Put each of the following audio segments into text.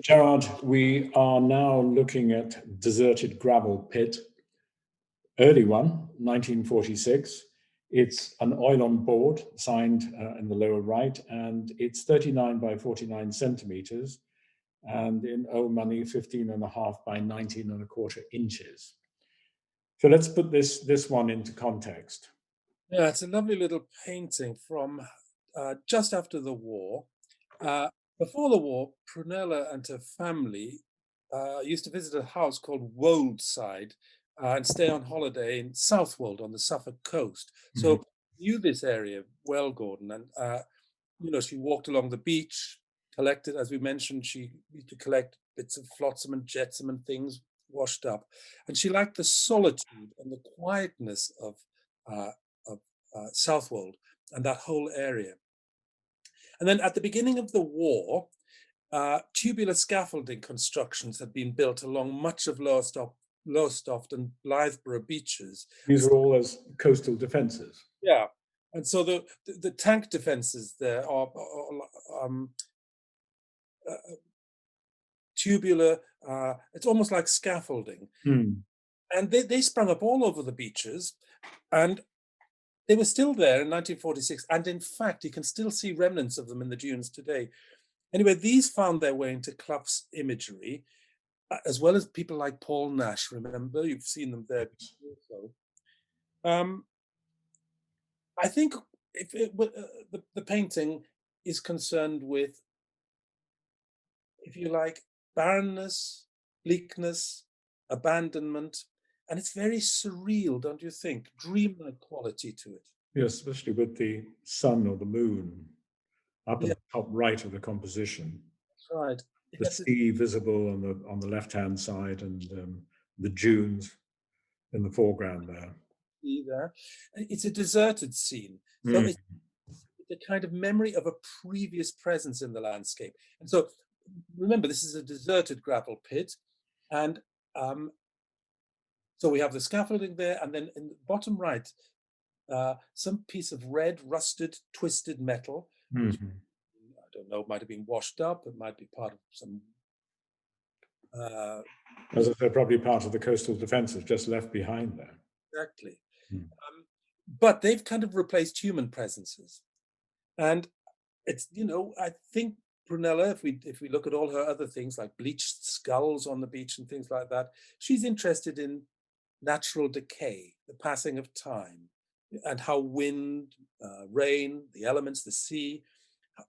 Gerard, we are now looking at Deserted Gravel Pit, early one, 1946. It's an oil on board, signed in the lower right, and it's 39 by 49 centimeters, and in old money, 15.5 by 19.25 inches. So let's put this one into context. Yeah, it's a lovely little painting from just after the war. Uh, Before the war, Prunella and her family used to visit a house called Woldside and stay on holiday in Southwold on the Suffolk coast. Mhm. So knew this area well, Gordon, and she walked along the beach, collected, as we mentioned, she used to collect bits of flotsam and jetsam and things washed up, and she liked the solitude and the quietness uh, of Southwold and that whole area. And then at the beginning of the war, tubular scaffolding constructions had been built along much of Lowestoft and Blytheborough beaches. These are all as coastal defenses. Yeah, and so the tank defences there are uh, tubular. It's almost like scaffolding, Hmm. and they sprung up all over the beaches, and they were still there in 1946. And in fact, you can still see remnants of them in the dunes today. Anyway, these found their way into Clough's imagery, as well as people like Paul Nash. Remember, you've seen them there before. So, I think the painting is concerned with, if you like, barrenness, bleakness, abandonment, and it's very surreal, don't you think? Dreamlike quality to it. Yes, especially with the sun or the moon up at Yeah, the top right of the composition. that's right. It The has this sea visible on the left-hand side, and the dunes in the foreground there. sea there. It's a deserted scene, so Mm. it's a kind of memory of a previous presence in the landscape. And so, remember, this is a deserted gravel pit, and um, so we have the scaffolding there, and then in the bottom right, some piece of red, rusted, twisted metal, which Mhm. I don't know, might have been washed up. It might be part of some. Uh, As I said, probably part of the coastal defences just left behind there. exactly. Mm. But they've kind of replaced human presences, and it's I think Prunella, if we look at all her other things like bleached skulls on the beach and things like that, she's interested in natural decay, the passing of time, and how wind, rain, the elements, the sea,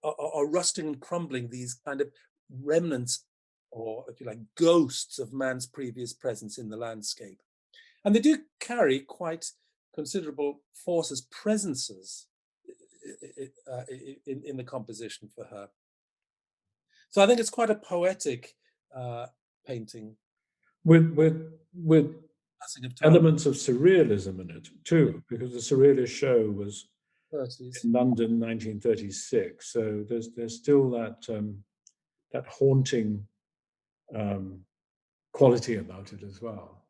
are rusting and crumbling these kind of remnants, or if you like, ghosts of man's previous presence in the landscape. And they do carry quite considerable force as presences in the composition for her. So I think it's quite a poetic uh, painting, With passing of time, elements of surrealism in it too, because the Surrealist show was 30s. in London, 1936. So there's still that haunting um, quality about it as well.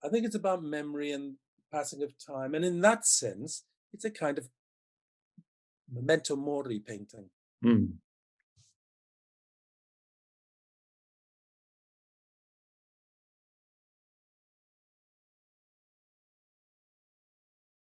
I think it's about memory and passing of time. And in that sense, it's a kind of memento mori painting. Mm.